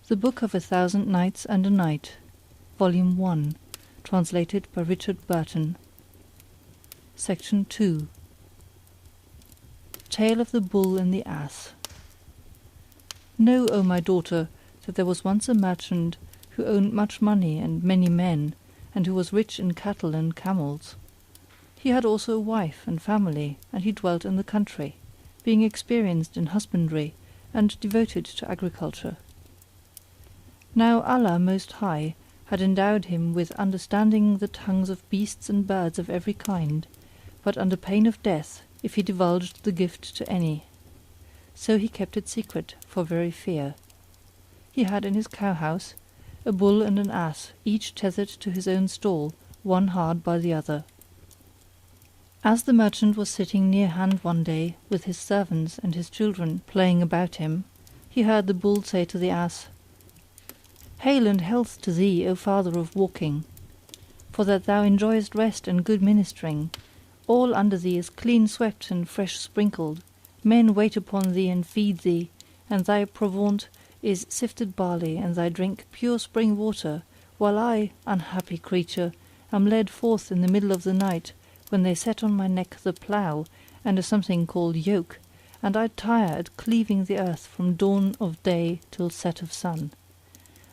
The Book of 1000 Nights and a Night, Volume 1, translated by Richard Burton. Section 2. Tale of the Bull and the Ass. Know, O my daughter, that there was once a merchant who owned much money and many men, and who was rich in cattle and camels. He had also a wife and family, and he dwelt in the country, being experienced in husbandry and devoted to agriculture. Now Allah Most High had endowed him with understanding the tongues of beasts and birds of every kind, but under pain of death if he divulged the gift to any. So he kept it secret for very fear. He had in his cowhouse a bull and an ass, each tethered to his own stall, one hard by the other. As the merchant was sitting near hand one day with his servants and his children playing about him, he heard the bull say to the ass, "Hail and health to thee, O father of walking! For that thou enjoyest rest and good ministering, all under thee is clean swept and fresh sprinkled, men wait upon thee and feed thee, and thy provaunt is sifted barley and thy drink pure spring water, while I, unhappy creature, am led forth in the middle of the night, when they set on my neck the plough and a something called yoke, and I tire at cleaving the earth from dawn of day till set of sun.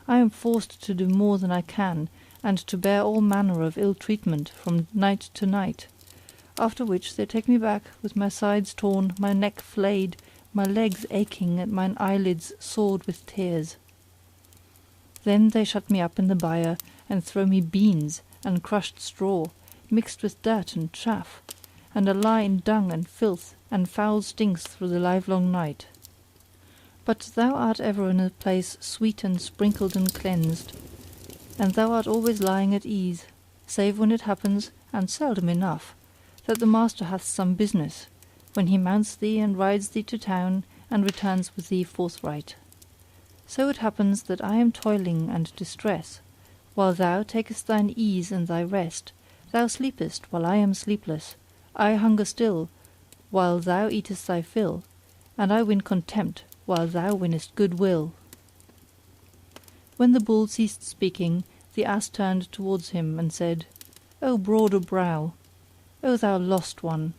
I am forced to do more than I can, and to bear all manner of ill treatment from night to night, after which they take me back with my sides torn, my neck flayed, my legs aching, and mine eyelids sored with tears. Then they shut me up in the byre and throw me beans and crushed straw, mixed with dirt and chaff, and I lie in dung and filth, and foul stinks through the livelong night. But thou art ever in a place sweet and sprinkled and cleansed, and thou art always lying at ease, save when it happens, and seldom enough, that the master hath some business, when he mounts thee and rides thee to town, and returns with thee forthright. So it happens that I am toiling and distress, while thou takest thine ease and thy rest, thou sleepest while I am sleepless, I hunger still, while thou eatest thy fill, and I win contempt, while thou winnest good will." When the bull ceased speaking, the ass turned towards him and said, "O broader brow! O thou lost one!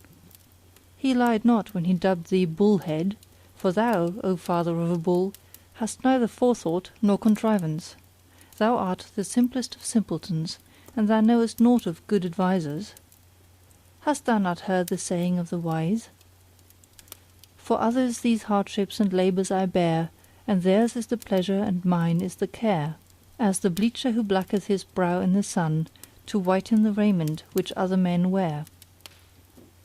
He lied not when he dubbed thee bull-head, for thou, O father of a bull, hast neither forethought nor contrivance. Thou art the simplest of simpletons, and thou knowest naught of good advisers. Hast thou not heard the saying of the wise? For others these hardships and labours I bear, and theirs is the pleasure and mine is the care, as the bleacher who blacketh his brow in the sun, to whiten the raiment which other men wear.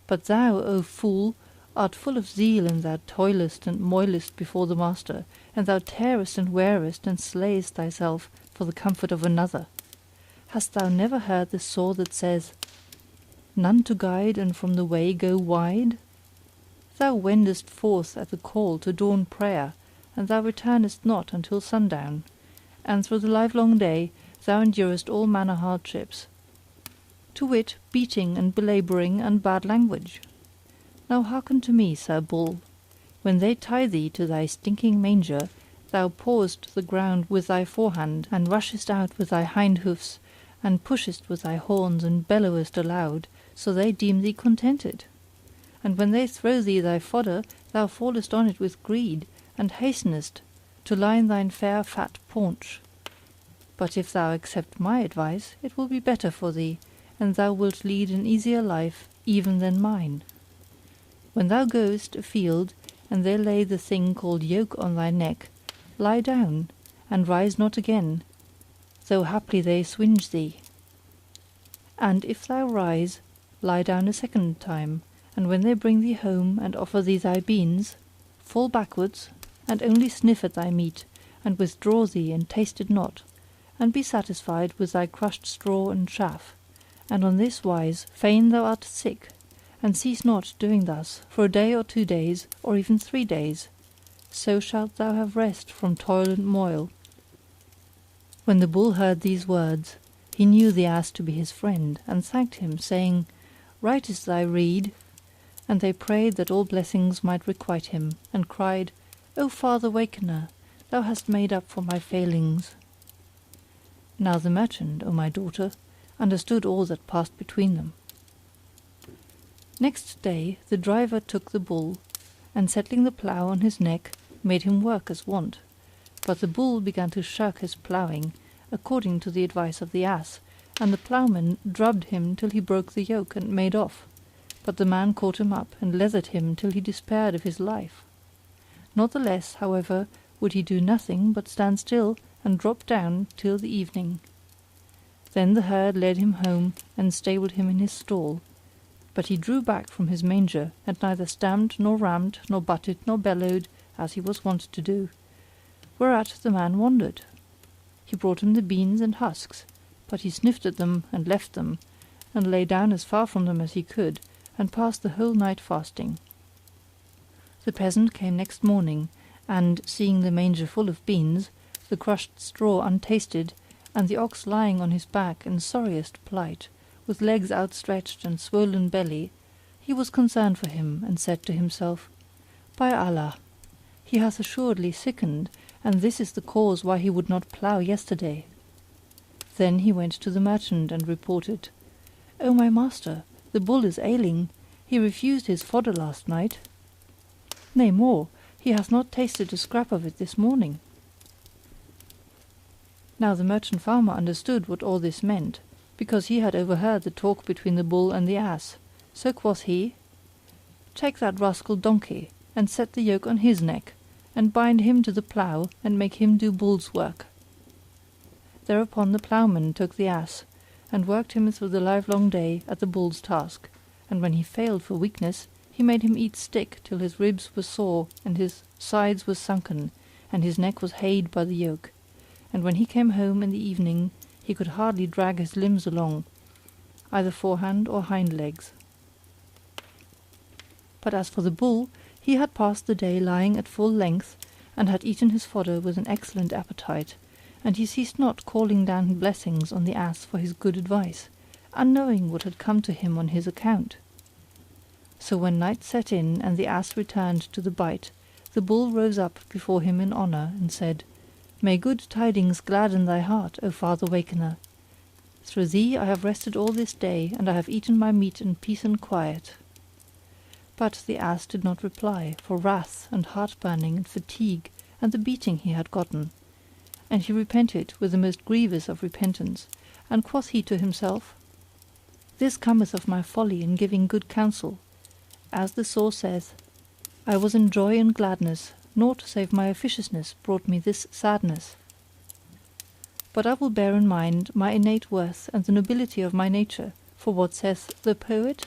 But thou, O fool, art full of zeal, and thou toilest and moilest before the master, and thou tearest and wearest and slayest thyself for the comfort of another. Hast thou never heard the saw that says, 'None to guide and from the way go wide'? Thou wendest forth at the call to dawn prayer, and thou returnest not until sundown, and through the livelong day thou endurest all manner hardships, to wit, beating and belabouring and bad language. Now hearken to me, Sir Bull. When they tie thee to thy stinking manger, thou pawest the ground with thy forehand, and rushest out with thy hind hoofs, and pushest with thy horns, and bellowest aloud, so they deem thee contented. And when they throw thee thy fodder, thou fallest on it with greed, and hastenest to line thine fair fat paunch. But if thou accept my advice, it will be better for thee, and thou wilt lead an easier life even than mine. When thou goest afield, and they lay the thing called yoke on thy neck, lie down, and rise not again, though haply they swinge thee. And if thou rise, lie down a second time, and when they bring thee home and offer thee thy beans, fall backwards, and only sniff at thy meat, and withdraw thee and taste it not, and be satisfied with thy crushed straw and chaff, and on this wise feign thou art sick, and cease not doing thus for a day or 2 days, or even 3 days. So shalt thou have rest from toil and moil." When the bull heard these words, he knew the ass to be his friend, and thanked him, saying, "Right is thy rede." And they prayed that all blessings might requite him, and cried, "O Father Wakener, thou hast made up for my failings." Now the merchant, O my daughter, understood all that passed between them. Next day the driver took the bull, and settling the plough on his neck, made him work as wont. But the bull began to shirk his ploughing, according to the advice of the ass, and the ploughman drubbed him till he broke the yoke and made off. But the man caught him up and leathered him till he despaired of his life. Not the less, however, would he do nothing but stand still and drop down till the evening. Then the herd led him home and stabled him in his stall. But he drew back from his manger, and neither stamped nor rammed nor butted nor bellowed, as he was wont to do. Whereat the man wondered. He brought him the beans and husks, but he sniffed at them and left them, and lay down as far from them as he could, and passed the whole night fasting. The peasant came next morning, and, seeing the manger full of beans, the crushed straw untasted, and the ox lying on his back in sorriest plight, with legs outstretched and swollen belly, he was concerned for him, and said to himself, "By Allah, he hath assuredly sickened, and this is the cause why he would not plough yesterday." Then he went to the merchant and reported, "O my master, the bull is ailing. He refused his fodder last night. Nay more, he hath not tasted a scrap of it this morning." Now the merchant farmer understood what all this meant, because he had overheard the talk between the bull and the ass. So quoth he, "Take that rascal donkey, and set the yoke on his neck, and bind him to the plough, and make him do bull's work." Thereupon the ploughman took the ass, and worked him through the livelong day at the bull's task, and when he failed for weakness, he made him eat stick till his ribs were sore, and his sides were sunken, and his neck was hayed by the yoke. And when he came home in the evening, he could hardly drag his limbs along, either forehand or hind legs. But as for the bull, he had passed the day lying at full length, and had eaten his fodder with an excellent appetite, and he ceased not calling down blessings on the ass for his good advice, unknowing what had come to him on his account. So when night set in and the ass returned to the bite, the bull rose up before him in honour and said, "May good tidings gladden thy heart, O Father Wakener. Through thee I have rested all this day, and I have eaten my meat in peace and quiet." But the ass did not reply, for wrath and heartburning and fatigue and the beating he had gotten. And he repented with the most grievous of repentance, and quoth he to himself, "This cometh of my folly in giving good counsel. As the saw saith, I was in joy and gladness, naught save my officiousness brought me this sadness. But I will bear in mind my innate worth and the nobility of my nature, for what saith the poet?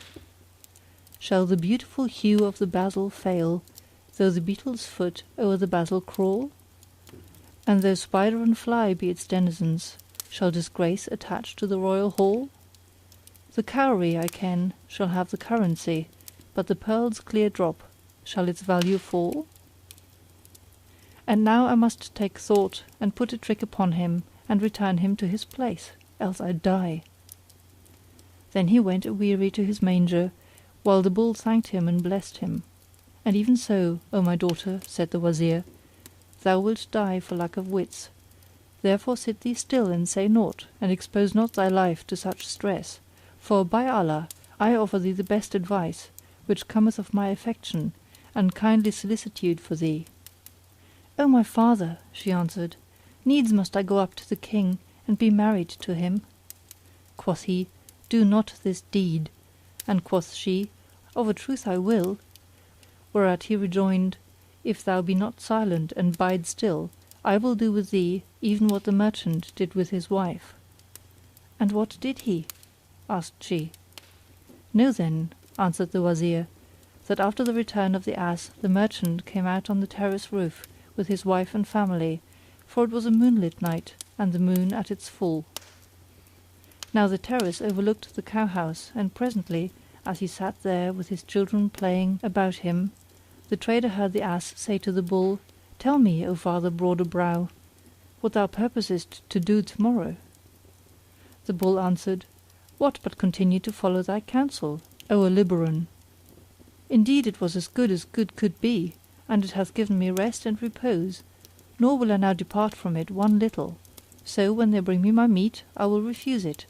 Shall the beautiful hue of the basil fail, though the beetle's foot o'er the basil crawl? And though spider and fly be its denizens, shall disgrace attach to the royal hall? The cowrie, I ken, shall have the currency, but the pearl's clear drop, shall its value fall? And now I must take thought and put a trick upon him and return him to his place, else I die." Then he went aweary to his manger, while the bull thanked him and blessed him. "And even so, O my daughter," said the Wazir, "thou wilt die for lack of wits. Therefore sit thee still and say naught, and expose not thy life to such stress, for by Allah I offer thee the best advice, which cometh of my affection and kindly solicitude for thee." "O my father," she answered, "needs must I go up to the king and be married to him." Quoth he, "Do not this deed," and quoth she, "Of a truth I will." Whereat he rejoined, "If thou be not silent and bide still, I will do with thee even what the merchant did with his wife." "And what did he?" asked she. "Know then," answered the Wazir, "that after the return of the ass the merchant came out on the terrace roof with his wife and family, for it was a moonlit night and the moon at its full. Now the terrace overlooked the cowhouse, and presently, as he sat there with his children playing about him, the trader heard the ass say to the bull, "Tell me, O Father Broad o' Brow, what thou purposest to do tomorrow." The bull answered, "What but continue to follow thy counsel, O Librivox? Indeed it was as good could be, and it hath given me rest and repose, nor will I now depart from it one little. So when they bring me my meat, I will refuse it,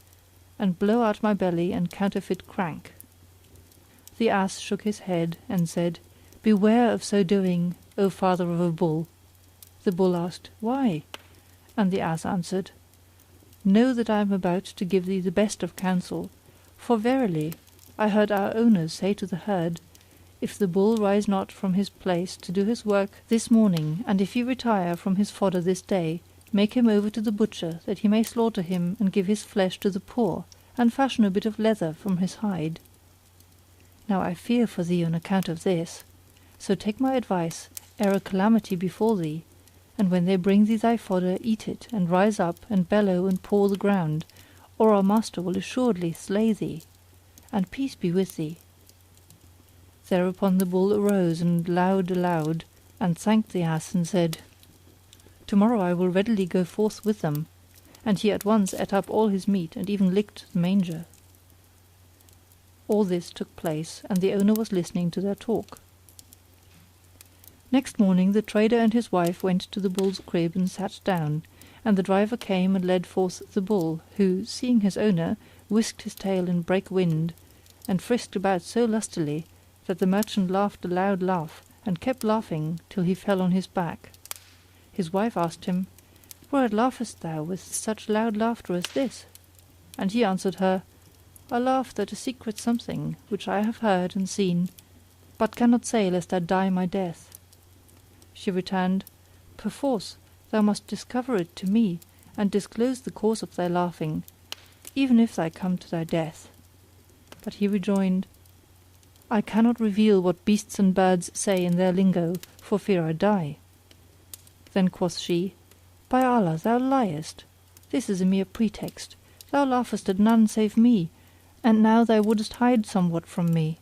and blow out my belly and counterfeit crank. The ass shook his head and said, Beware of so doing, O father of a bull. The bull asked, Why? And the ass answered, Know that I am about to give thee the best of counsel, for verily I heard our owners say to the herd, If the bull rise not from his place to do his work this morning, and if he retire from his fodder this day, make him over to the butcher, that he may slaughter him and give his flesh to the poor, and fashion a bit of leather from his hide. Now I fear for thee on account of this. So take my advice ere a calamity befall thee, and when they bring thee thy fodder, eat it, and rise up, and bellow, and paw the ground, or our master will assuredly slay thee, and peace be with thee. Thereupon the bull arose and lowed aloud, and thanked the ass, and said, Tomorrow I will readily go forth with them. And he at once ate up all his meat, and even licked the manger. All this took place, and the owner was listening to their talk. Next morning the trader and his wife went to the bull's crib and sat down, and the driver came and led forth the bull, who, seeing his owner, whisked his tail in break wind, and frisked about so lustily that the merchant laughed a loud laugh, and kept laughing till he fell on his back. His wife asked him, Whereat laughest thou with such loud laughter as this? And he answered her, I laughed at a secret something which I have heard and seen, but cannot say lest I die my death. She returned, Perforce thou must discover it to me, and disclose the cause of thy laughing, even if thou come to thy death. But he rejoined, I cannot reveal what beasts and birds say in their lingo, for fear I die. Then quoth she, By Allah, thou liest. This is a mere pretext. Thou laughest at none save me, and now thou wouldest hide somewhat from me.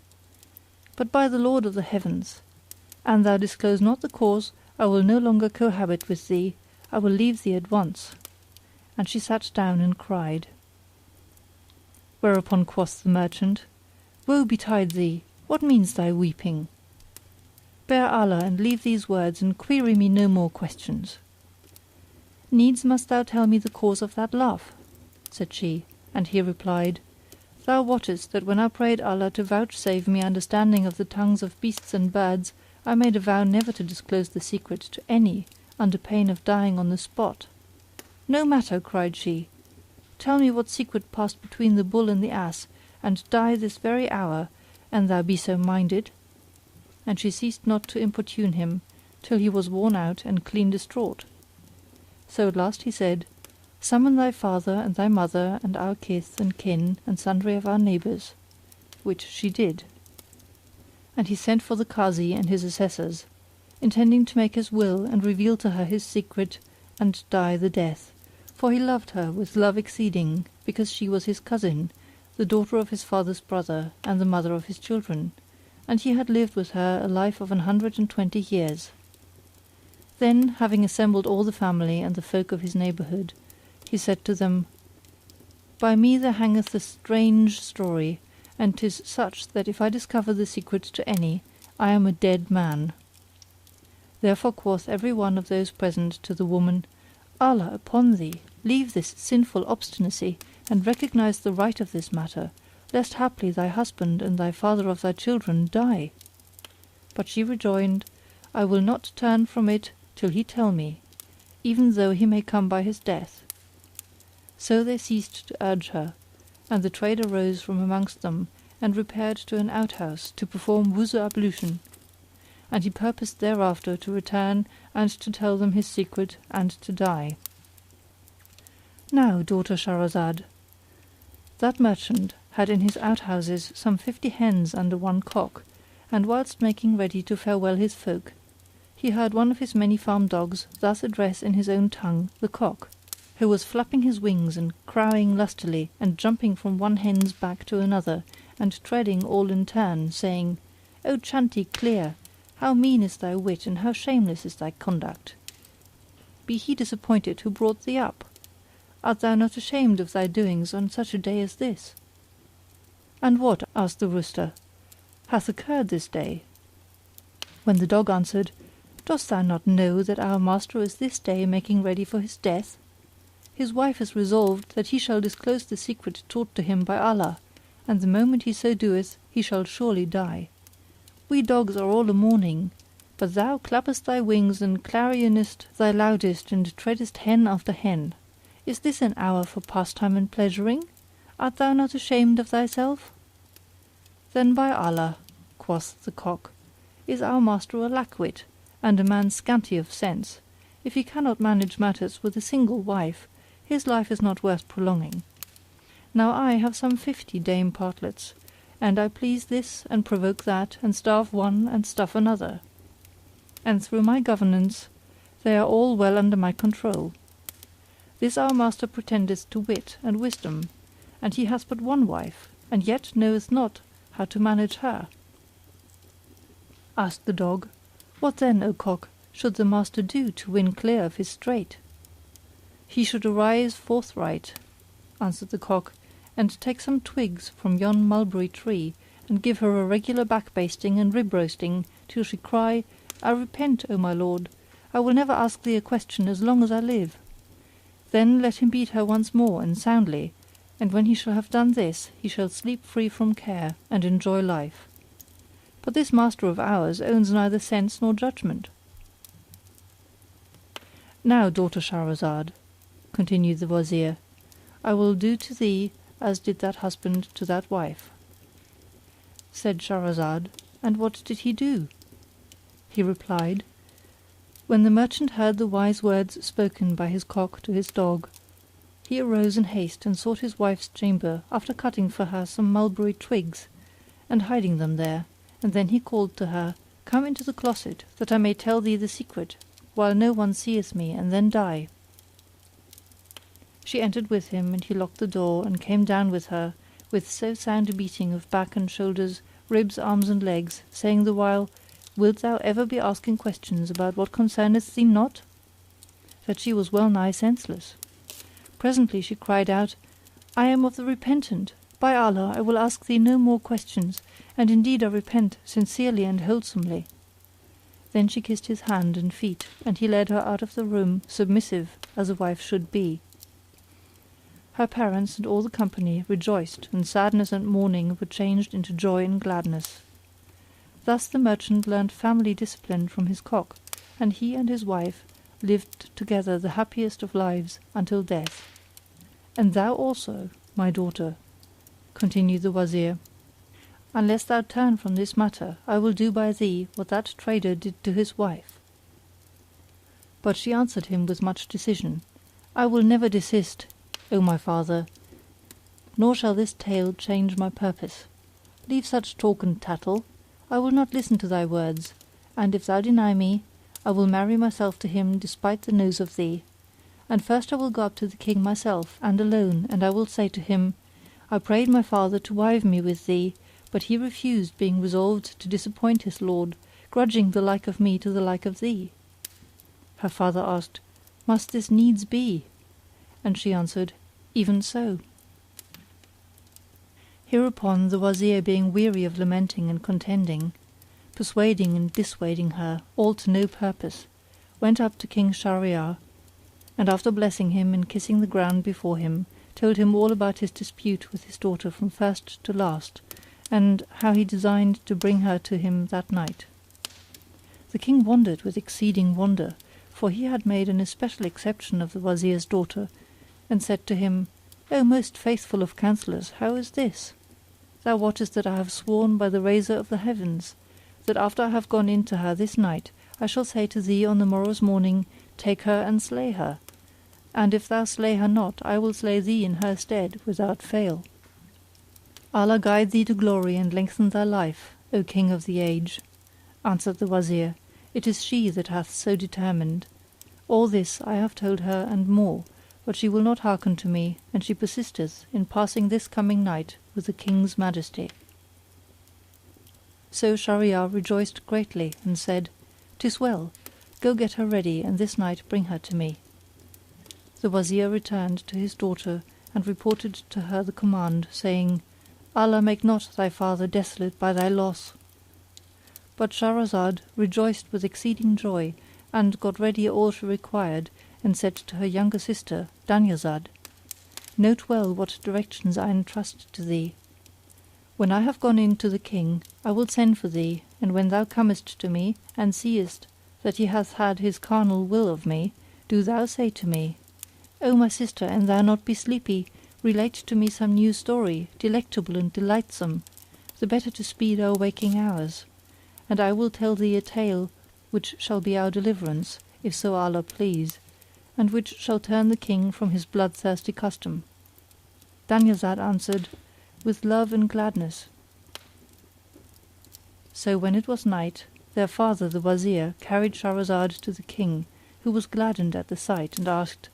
But by the Lord of the heavens, an thou disclose not the cause, I will no longer cohabit with thee, I will leave thee at once. And she sat down and cried. Whereupon quoth the merchant, Woe betide thee! What means thy weeping? Bear Allah and leave these words, and query me no more questions. Needs must thou tell me the cause of that laugh, said she, and he replied, Thou wottest that when I prayed Allah to vouchsafe me understanding of the tongues of beasts and birds, I made a vow never to disclose the secret to any, under pain of dying on the spot. No matter, cried she, tell me what secret passed between the bull and the ass, and die this very hour, an thou be so minded. And she ceased not to importune him, till he was worn out and clean distraught. So at last he said, Summon thy father and thy mother and our kith and kin and sundry of our neighbours, which she did. And he sent for the Kazi and his assessors, intending to make his will and reveal to her his secret and die the death, for he loved her with love exceeding, because she was his cousin, the daughter of his father's brother and the mother of his children, and he had lived with her a life of 120 years. Then, having assembled all the family and the folk of his neighbourhood, he said to them, By me there hangeth a strange story, and 'tis such that if I discover the secret to any, I am a dead man. Therefore quoth every one of those present to the woman, Allah upon thee, leave this sinful obstinacy, and recognize the right of this matter, lest haply thy husband and thy father of thy children die. But she rejoined, I will not turn from it till he tell me, even though he may come by his death. So they ceased to urge her, and the trader rose from amongst them and repaired to an outhouse to perform wuzu ablution, and he purposed thereafter to return and to tell them his secret and to die. Now, daughter Shahrazad, that merchant had in his outhouses some 50 hens under one cock, and whilst making ready to farewell his folk, he heard one of his many farm dogs thus address in his own tongue the cock, who was flapping his wings and crowing lustily, and jumping from one hen's back to another, and treading all in turn, saying, O Chanty clear, how mean is thy wit, and how shameless is thy conduct! Be he disappointed who brought thee up? Art thou not ashamed of thy doings on such a day as this? And what, asked the rooster, hath occurred this day? When the dog answered, Dost thou not know that our master is this day making ready for his death? His wife has resolved that he shall disclose the secret taught to him by Allah, and the moment he so doeth he shall surely die. We dogs are all a mourning, but thou clappest thy wings and clarionest thy loudest and treadest hen after hen. Is this an hour for pastime and pleasuring? Art thou not ashamed of thyself? Then by Allah, quoth the cock, is our master a lackwit, and a man scanty of sense. If he cannot manage matters with a single wife, his life is not worth prolonging. Now I have some 50 dame partlets, and I please this and provoke that, and starve one and stuff another. And through my governance they are all well under my control. This our master pretendeth to wit and wisdom, and he hath but one wife, and yet knoweth not how to manage her. Asked the dog, What then, O cock, should the master do to win clear of his strait? He should arise forthright, answered the cock, and take some twigs from yon mulberry tree, and give her a regular backbasting and rib roasting, till she cry, I repent, O my lord, I will never ask thee a question as long as I live. Then let him beat her once more and soundly, and when he shall have done this, he shall sleep free from care, and enjoy life. But this master of ours owns neither sense nor judgment. Now, daughter Shahrazad, continued the Wazir, I will do to thee as did that husband to that wife. Said Shahrazad, And what did he do? He replied, When the merchant heard the wise words spoken by his cock to his dog, he arose in haste and sought his wife's chamber after cutting for her some mulberry twigs and hiding them there, and then he called to her, Come into the closet, that I may tell thee the secret, while no one seeth me, and then die. She entered with him, and he locked the door and came down with her, with so sound a beating of back and shoulders, ribs, arms and legs, saying the while, Wilt thou ever be asking questions about what concerneth thee not? That she was well nigh senseless. Presently she cried out, I am of the repentant. By Allah, I will ask thee no more questions, and indeed I repent sincerely and wholesomely. Then she kissed his hand and feet, and he led her out of the room submissive as a wife should be. Her parents and all the company rejoiced, and sadness and mourning were changed into joy and gladness. Thus the merchant learned family discipline from his cock, and he and his wife lived together the happiest of lives until death. And thou also, my daughter, continued the Wazir, unless thou turn from this matter, I will do by thee what that trader did to his wife. But she answered him with much decision, I will never desist, O my father, nor shall this tale change my purpose. Leave such talk and tattle. I will not listen to thy words, and if thou deny me, I will marry myself to him despite the nose of thee. And first I will go up to the king myself, and alone, and I will say to him, I prayed my father to wive me with thee, but he refused, being resolved to disappoint his lord, grudging the like of me to the like of thee. Her father asked, Must this needs be? And she answered, Even so. Hereupon the Wazir, being weary of lamenting and contending, persuading and dissuading her, all to no purpose, went up to King Shahryar, and after blessing him and kissing the ground before him, told him all about his dispute with his daughter from first to last, and how he designed to bring her to him that night. The king wondered with exceeding wonder, for he had made an especial exception of the Wazir's daughter, and said to him, O most faithful of counsellors, how is this? Thou wottest that I have sworn by the Raiser of the heavens, that after I have gone in to her this night, I shall say to thee on the morrow's morning, Take her and slay her, and if thou slay her not, I will slay thee in her stead without fail. Allah guide thee to glory and lengthen thy life, O King of the age, answered the Wazir. It is she that hath so determined. All this I have told her and more, but she will not hearken to me, and she persisteth in passing this coming night with the King's majesty. So Shahryar rejoiced greatly and said, "'Tis well, go get her ready and this night bring her to me." The Wazir returned to his daughter and reported to her the command, saying, "Allah make not thy father desolate by thy loss." But Shahrazad rejoiced with exceeding joy and got ready all she required and said to her younger sister Dunyazad, "Note well what directions I entrust to thee. When I have gone in to the King I will send for thee, and when thou comest to me and seest that he hath had his carnal will of me, do thou say to me, 'O my sister, an thou not be sleepy, relate to me some new story, delectable and delightsome, the better to speed our waking hours; and I will tell thee a tale which shall be our deliverance, if so Allah please, and which shall turn the King from his bloodthirsty custom.'" Dunyazad answered, "With love and gladness." So when it was night, their father the Wazir carried Shahrazad to the King, who was gladdened at the sight and asked,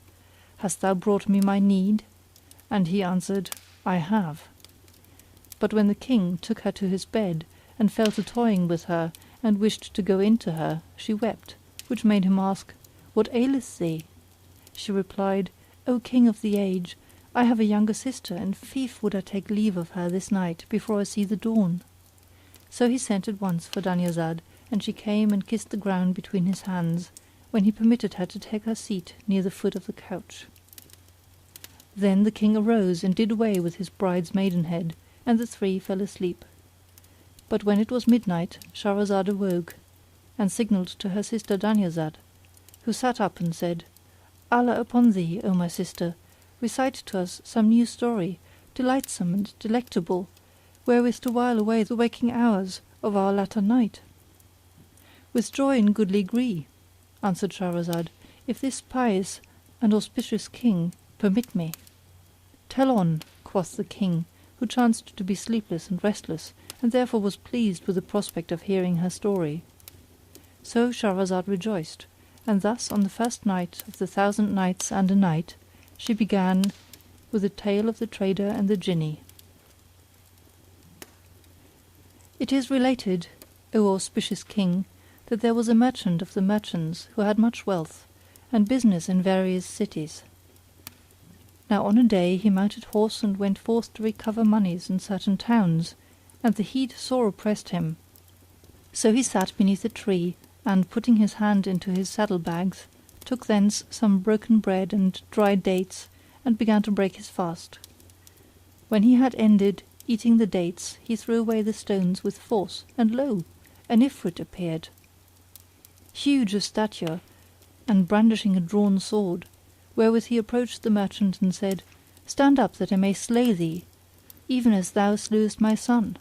"Hast thou brought me my need?" And he answered, "I have." But when the King took her to his bed and fell to toying with her and wished to go in to her, she wept, which made him ask, "What aileth thee?" She replied, "O King of the age, I have a younger sister and fief would I take leave of her this night before I see the dawn." So he sent at once for Dunyazad and she came and kissed the ground between his hands, when he permitted her to take her seat near the foot of the couch. Then the King arose and did away with his bride's maidenhead, and the three fell asleep. But when it was midnight Shahrazad awoke and signalled to her sister Dunyazad, who sat up and said, "Allah upon thee, O my sister, recite to us some new story, delightsome and delectable, wherewith to while away the waking hours of our latter night." "With joy and goodly gree," answered Shahrazad, "if this pious and auspicious King permit me." "Tell on," quoth the King, who chanced to be sleepless and restless, and therefore was pleased with the prospect of hearing her story. So Shahrazad rejoiced, and thus on the first night of the 1000 Nights and a Night she began with the tale of the trader and the Jinni. It is related, O auspicious King, that there was a merchant of the merchants who had much wealth and business in various cities. Now on a day he mounted horse and went forth to recover monies in certain towns, and the heat sore oppressed him. So he sat beneath a tree and, putting his hand into his saddle bags, took thence some broken bread and dried dates and began to break his fast. When he had ended eating the dates he threw away the stones with force, and lo! an Ifrit appeared, huge of stature and brandishing a drawn sword, wherewith he approached the merchant and said, "Stand up that I may slay thee, even as thou slewest my son."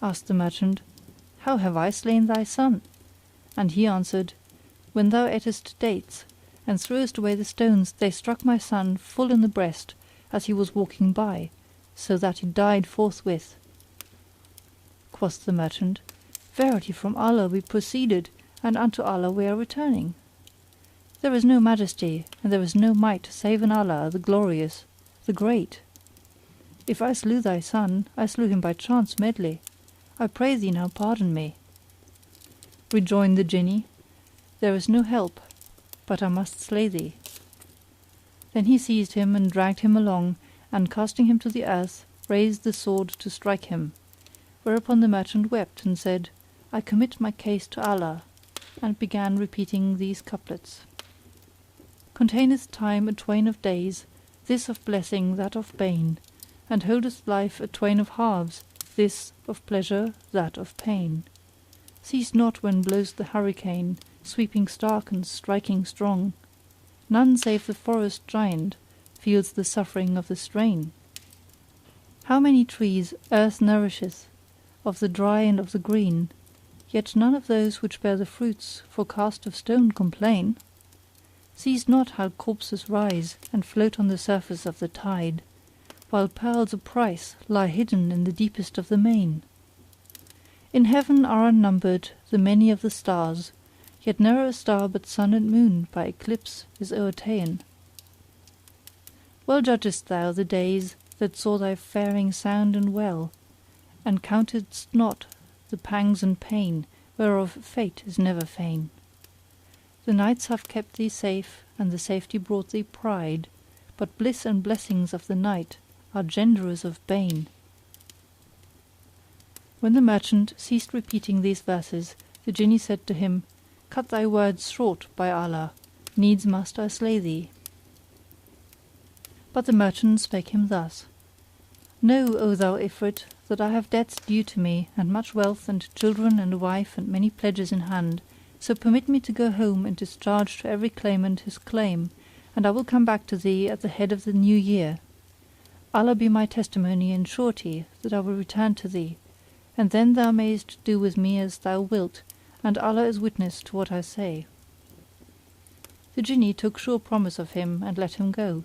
Asked the merchant, "How have I slain thy son?" And he answered, "When thou atest dates and threwest away the stones they struck my son full in the breast as he was walking by, so that he died forthwith." Quoth the merchant, "Verily from Allah we proceeded and unto Allah we are returning. There is no majesty and there is no might save in Allah the Glorious, the Great. If I slew thy son, I slew him by chance medley. I pray thee now pardon me." Rejoined the Jinni, "There is no help, but I must slay thee." Then he seized him and dragged him along and, casting him to the earth, raised the sword to strike him, whereupon the merchant wept and said, "I commit my case to Allah," and began repeating these couplets. Containeth time a twain of days, this of blessing, that of bane, and holdeth life a twain of halves, this of pleasure, that of pain. Cease not when blows the hurricane, sweeping stark and striking strong. None save the forest giant feels the suffering of the strain. How many trees earth nourisheth, of the dry and of the green, yet none of those which bear the fruits for cast of stone complain. Seest not how corpses rise and float on the surface of the tide, while pearls of price lie hidden in the deepest of the main. In heaven are unnumbered the many of the stars, yet ne'er a star but sun and moon by eclipse is o'erta'en. Well judgest thou the days that saw thy faring sound and well, and countedst not the pangs and pain whereof fate is never fain. The nights have kept thee safe and the safety brought thee pride, but bliss and blessings of the night are genderers of bane. When the merchant ceased repeating these verses, the Jinni said to him, "Cut thy words short, by Allah! Needs must I slay thee." But the merchant spake him thus: "Know, O thou Ifrit, that I have debts due to me and much wealth and children and a wife and many pledges in hand, so permit me to go home and discharge to every claimant his claim, and I will come back to thee at the head of the new year. Allah be my testimony and surety that I will return to thee, and then thou mayest do with me as thou wilt, and Allah is witness to what I say." The Jinni took sure promise of him and let him go.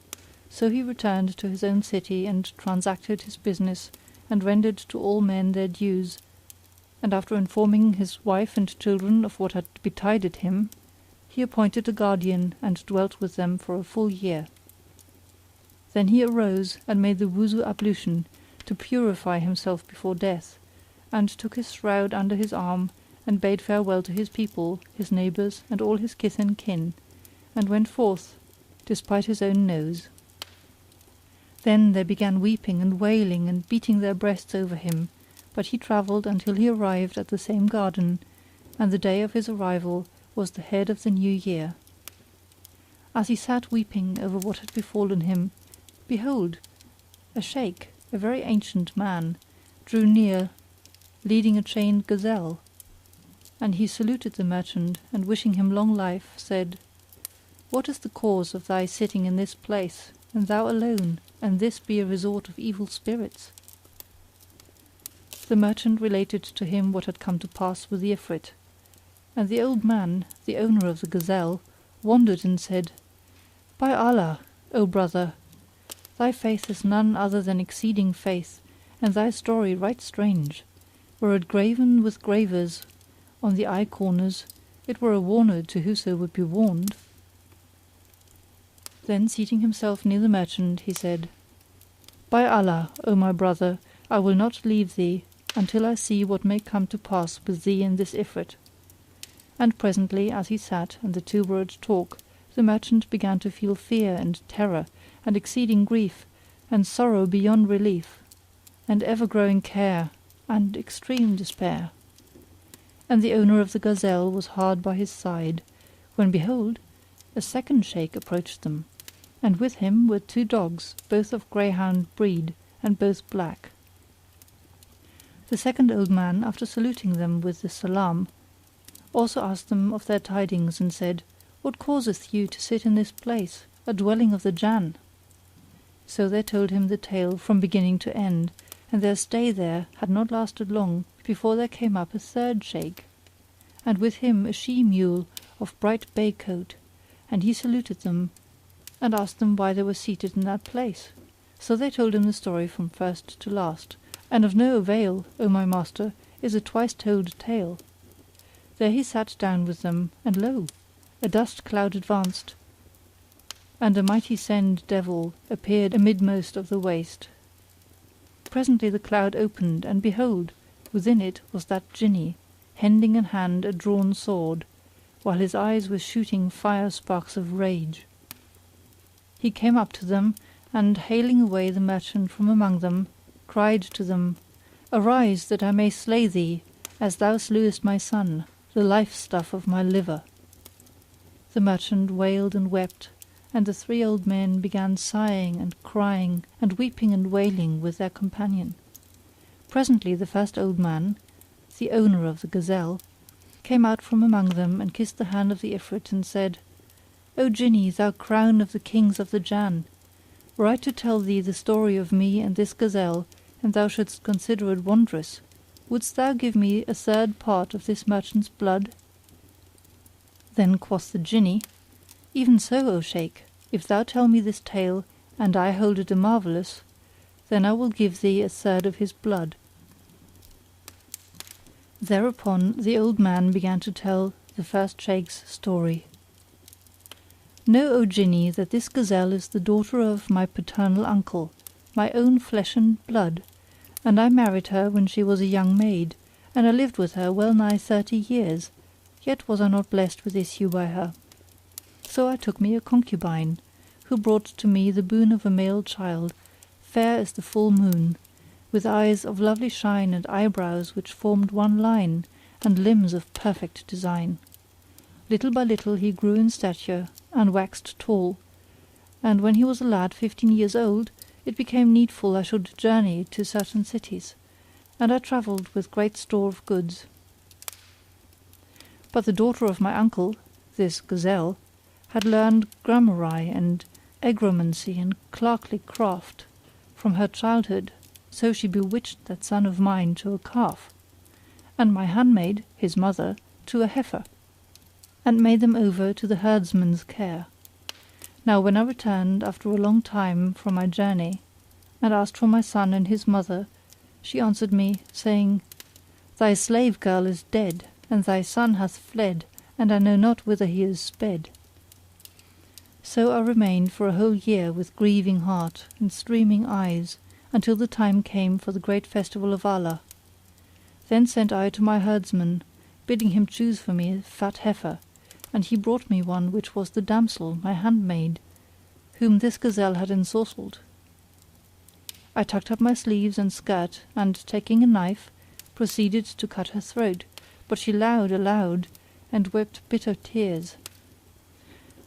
So he returned to his own city and transacted his business and rendered to all men their dues, and after informing his wife and children of what had betided him, he appointed a guardian and dwelt with them for a full year. Then he arose and made the wuzu ablution to purify himself before death, and took his shroud under his arm and bade farewell to his people, his neighbours and all his kith and kin, and went forth despite his own nose. Then they began weeping and wailing and beating their breasts over him, but he travelled until he arrived at the same garden, and the day of his arrival was the head of the new year. As he sat weeping over what had befallen him, behold, a Shaykh, a very ancient man, drew near leading a chained gazelle, and he saluted the merchant and wishing him long life said, "What is the cause of thy sitting in this place, and thou alone, and this be a resort of evil spirits?" The merchant related to him what had come to pass with the Ifrit, and the old man, the owner of the gazelle, wondered and said, "By Allah, O brother, thy faith is none other than exceeding faith, and thy story right strange. Were it graven with gravers on the eye corners, it were a warner to whoso would be warned." Then seating himself near the merchant, he said, "By Allah, O my brother, I will not leave thee until I see what may come to pass with thee and this Ifrit." And presently as he sat and the two were at talk, the merchant began to feel fear and terror and exceeding grief and sorrow beyond relief and ever growing care and extreme despair. And the owner of the gazelle was hard by his side, when behold, a second Shaykh approached them, and with him were two dogs, both of greyhound breed and both black. The second old man, after saluting them with the salam, also asked them of their tidings and said, "What causeth you to sit in this place, a dwelling of the Jann?" So they told him the tale from beginning to end, and their stay there had not lasted long before there came up a third Shaykh, and with him a she mule of bright bay coat, and he saluted them and asked them why they were seated in that place. So they told him the story from first to last, and of no avail, O my master, is a twice told tale. There he sat down with them, and lo! a dust cloud advanced, and a mighty send devil appeared amidmost of the waste. Presently the cloud opened, and behold, within it was that Jinni, hending in hand a drawn sword, while his eyes were shooting fire sparks of rage. He came up to them and, hailing away the merchant from among them, cried to them, "Arise that I may slay thee, as thou slewest my son, the life stuff of my liver." The merchant wailed and wept, and the three old men began sighing and crying and weeping and wailing with their companion. Presently the first old man, the owner of the gazelle, came out from among them and kissed the hand of the Ifrit and said, "O Jinni, thou crown of the kings of the Jann, were I to tell thee the story of me and this gazelle, and thou shouldst consider it wondrous, wouldst thou give me a third part of this merchant's blood?" Then quoth the Jinni, "Even so, O Shaykh, if thou tell me this tale and I hold it a marvellous, then I will give thee a third of his blood." Thereupon the old man began to tell the first Shaykh's story. "Know, O Jinni, that this gazelle is the daughter of my paternal uncle, my own flesh and blood, and I married her when she was a young maid, and I lived with her well nigh 30 years, yet was I not blessed with issue by her. So I took me a concubine, who brought to me the boon of a male child, fair as the full moon, with eyes of lovely shine and eyebrows which formed one line, and limbs of perfect design. Little by little he grew in stature and waxed tall, and when he was a lad 15 years old, it became needful I should journey to certain cities, and I travelled with great store of goods. But the daughter of my uncle, this gazelle, had learned gramarye and egromancy and clerkly craft from her childhood, so she bewitched that son of mine to a calf, and my handmaid, his mother, to a heifer, and made them over to the herdsman's care. Now when I returned after a long time from my journey, and asked for my son and his mother, she answered me, saying, Thy slave girl is dead, and thy son hath fled, and I know not whither he is sped. So I remained for a whole year with grieving heart and streaming eyes, until the time came for the great festival of Allah. Then sent I to my herdsman, bidding him choose for me a fat heifer, and he brought me one which was the damsel, my handmaid, whom this gazelle had ensorcelled. I tucked up my sleeves and skirt, and taking a knife, proceeded to cut her throat, but she lowed aloud and wept bitter tears.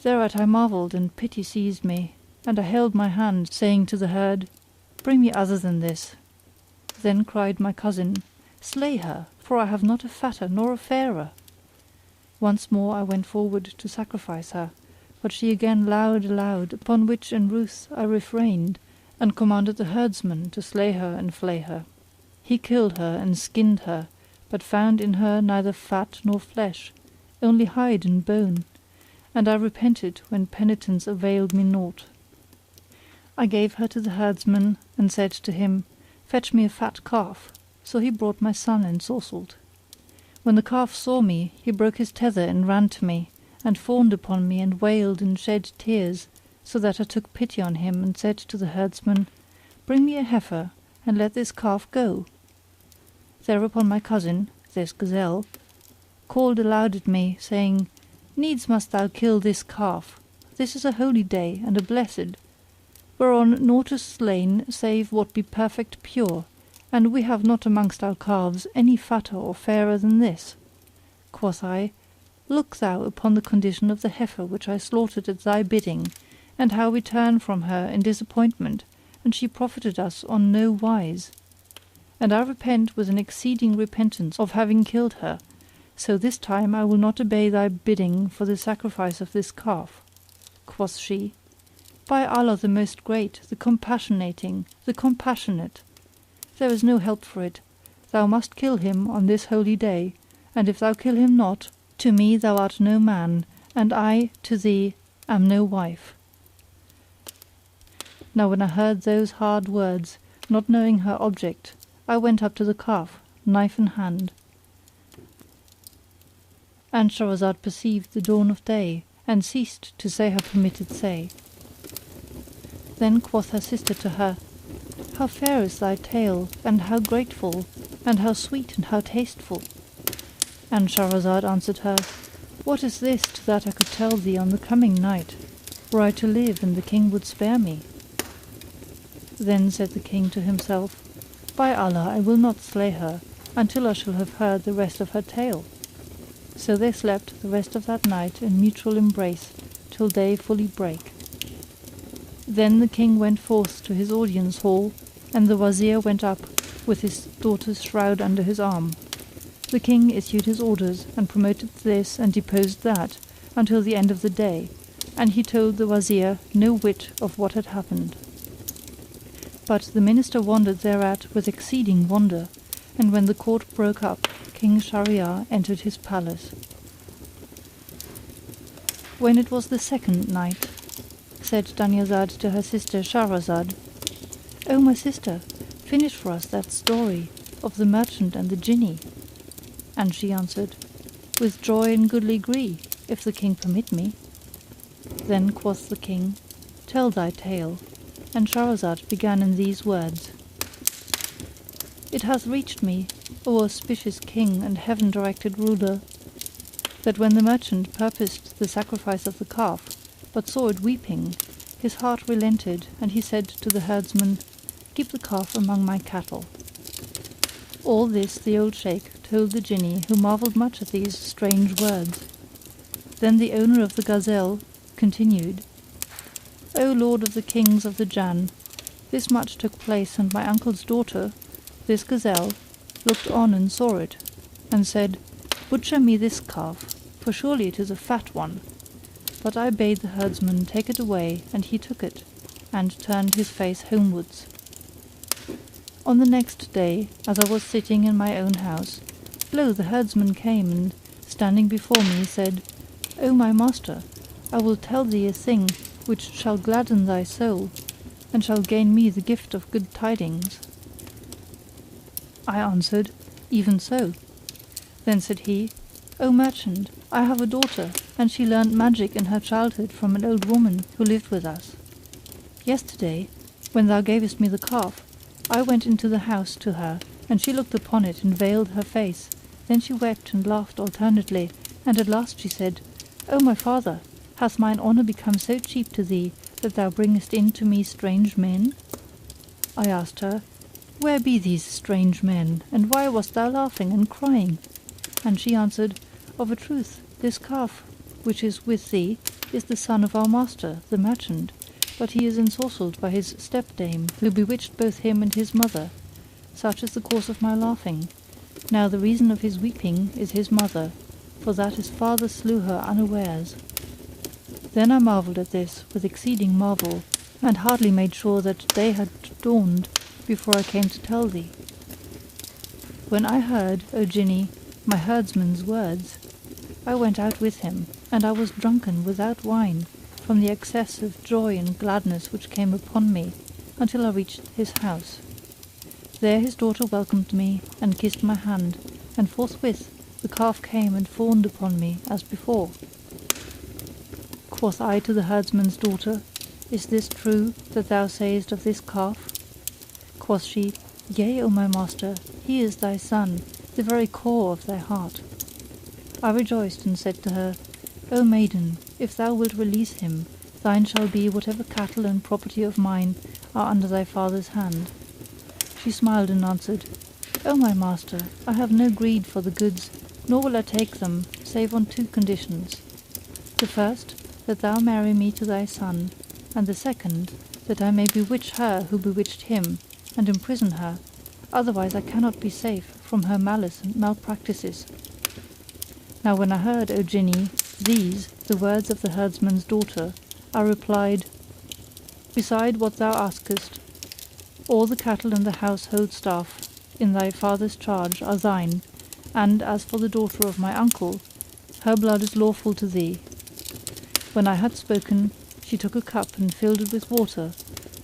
Thereat I marvelled, and pity seized me, and I held my hand, saying to the herd, Bring me other than this. Then cried my cousin, Slay her, for I have not a fatter nor a fairer. Once more I went forward to sacrifice her, but she again lowed aloud, upon which in ruth I refrained, and commanded the herdsman to slay her and flay her. He killed her and skinned her, but found in her neither fat nor flesh, only hide and bone, and I repented when penitence availed me naught. I gave her to the herdsman and said to him, Fetch me a fat calf. So he brought my son ensorcelled. When the calf saw me, he broke his tether and ran to me, and fawned upon me and wailed and shed tears, so that I took pity on him and said to the herdsman, Bring me a heifer, and let this calf go. Thereupon my cousin, this gazelle, called aloud at me, saying, Needs must thou kill this calf. This is a holy day and a blessed, whereon naught is slain save what be perfect pure, and we have not amongst our calves any fatter or fairer than this. Quoth I, Look thou upon the condition of the heifer which I slaughtered at thy bidding, and how we turn from her in disappointment, and she profited us on no wise. And I repent with an exceeding repentance of having killed her, so this time I will not obey thy bidding for the sacrifice of this calf. Quoth she, By Allah the Most Great, the Compassionating, the Compassionate, there is no help for it. Thou must kill him on this holy day, and if thou kill him not, to me thou art no man, and I to thee am no wife. Now when I heard those hard words, not knowing her object, I went up to the calf, knife in hand. And Shahrazad perceived the dawn of day, and ceased to say her permitted say. Then quoth her sister to her, How fair is thy tale, and how grateful, and how sweet and how tasteful. And Shahrazad answered her, What is this to that I could tell thee on the coming night, were I to live and the king would spare me? Then said the king to himself, By Allah, I will not slay her until I shall have heard the rest of her tale. So they slept the rest of that night in mutual embrace till day fully brake. Then the king went forth to his audience hall, and the wazir went up with his daughter's shroud under his arm. The king issued his orders and promoted this and deposed that until the end of the day, and he told the wazir no whit of what had happened. But the minister wondered thereat with exceeding wonder, and when the court broke up, King Shahryar entered his palace. When it was the second night, said Dunyazad to her sister Shahrazad, O my sister, finish for us that story of the merchant and the Jinni. And she answered, With joy and goodly gree, if the king permit me. Then quoth the king, Tell thy tale. And Shahrazad began in these words. It hath reached me, O auspicious king and heaven-directed ruler, that when the merchant purposed the sacrifice of the calf, but saw it weeping, his heart relented, and he said to the herdsman, keep the calf among my cattle." All this the old sheikh told the Jinni, who marvelled much at these strange words. Then the owner of the gazelle continued, "O lord of the kings of the Jann, this much took place, and my uncle's daughter, this gazelle, looked on and saw it, and said, 'Butcher me this calf, for surely it is a fat one.' But I bade the herdsman take it away, and he took it, and turned his face homewards. On the next day, as I was sitting in my own house, lo, the herdsman came, and standing before me said, 'O my master, I will tell thee a thing which shall gladden thy soul, and shall gain me the gift of good tidings.' I answered, 'Even so.' Then said he, 'O merchant, I have a daughter, and she learned magic in her childhood from an old woman who lived with us. Yesterday, when thou gavest me the calf, I went into the house to her, and she looked upon it and veiled her face. Then she wept and laughed alternately, and at last she said, O my father, hath mine honour become so cheap to thee that thou bringest in to me strange men?' I asked her, Where be these strange men, and why wast thou laughing and crying? And she answered, Of a truth, this calf which is with thee is the son of our master, the merchant, but he is ensorcelled by his stepdame, who bewitched both him and his mother. Such is the cause of my laughing. Now the reason of his weeping is his mother, for that his father slew her unawares. Then I marvelled at this with exceeding marvel, and hardly made sure that day had dawned before I came to tell thee. When I heard, O Jinni, my herdsman's words, I went out with him, and I was drunken without wine, from the excess of joy and gladness which came upon me, until I reached his house. There his daughter welcomed me, and kissed my hand, and forthwith the calf came and fawned upon me as before. Quoth I to the herdsman's daughter, Is this true that thou sayest of this calf? Quoth she, Yea, O my master, he is thy son, the very core of thy heart. I rejoiced and said to her, O maiden, if thou wilt release him, thine shall be whatever cattle and property of mine are under thy father's hand. She smiled and answered, O my master, I have no greed for the goods, nor will I take them, save on two conditions. The first, that thou marry me to thy son, and the second, that I may bewitch her who bewitched him, and imprison her, otherwise I cannot be safe from her malice and malpractices. Now when I heard, O Jinni, these, the words of the herdsman's daughter, I replied, Beside what thou askest, all the cattle and the household staff in thy father's charge are thine, and as for the daughter of my uncle, her blood is lawful to thee. When I had spoken, she took a cup and filled it with water.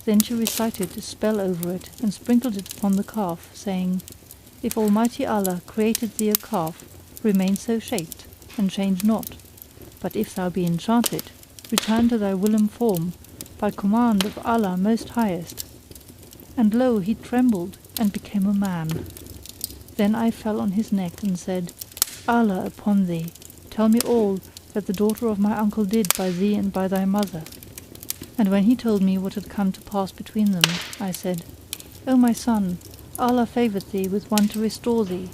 Then she recited a spell over it and sprinkled it upon the calf, saying, If Almighty Allah created thee a calf, remain so shaped, and change not. But if thou be enchanted, return to thy whilom form, by command of Allah most highest. And lo, he trembled and became a man. Then I fell on his neck and said, Allah upon thee, tell me all that the daughter of my uncle did by thee and by thy mother. And when he told me what had come to pass between them, I said, O my son, Allah favoured thee with one to restore thee,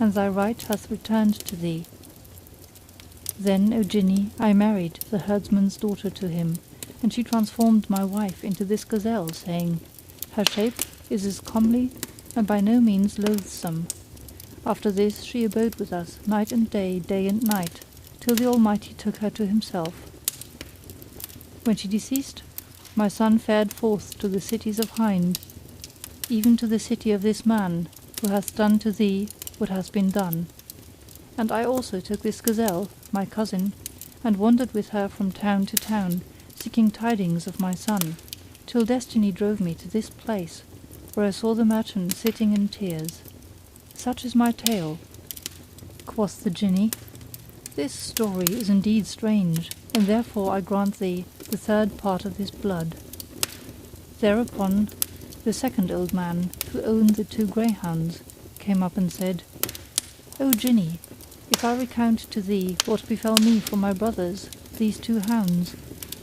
and thy right hath returned to thee. Then, O Jinni, I married the herdsman's daughter to him, and she transformed my wife into this gazelle, saying, Her shape is as comely and by no means loathsome. After this she abode with us night and day and night, till the Almighty took her to himself. When she deceased, my son fared forth to the cities of Hind, even to the city of this man, who hath done to thee what hath been done. And I also took this gazelle, my cousin, and wandered with her from town to town, seeking tidings of my son, till destiny drove me to this place, where I saw the merchant sitting in tears. Such is my tale. Quoth the Jinni, This story is indeed strange, and therefore I grant thee the third part of his blood. Thereupon the second old man, who owned the two greyhounds, came up and said, O Jinni, if I recount to thee what befell me from my brothers, these two hounds,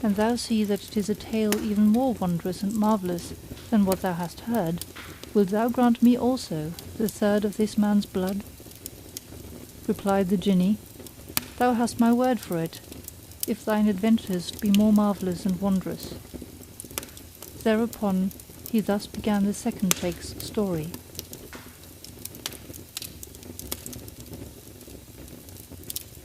and thou see that it is a tale even more wondrous and marvellous than what thou hast heard, wilt thou grant me also the third of this man's blood?" Replied the Jinni, "Thou hast my word for it, if thine adventures be more marvellous and wondrous." Thereupon he thus began the second Shaykh's story.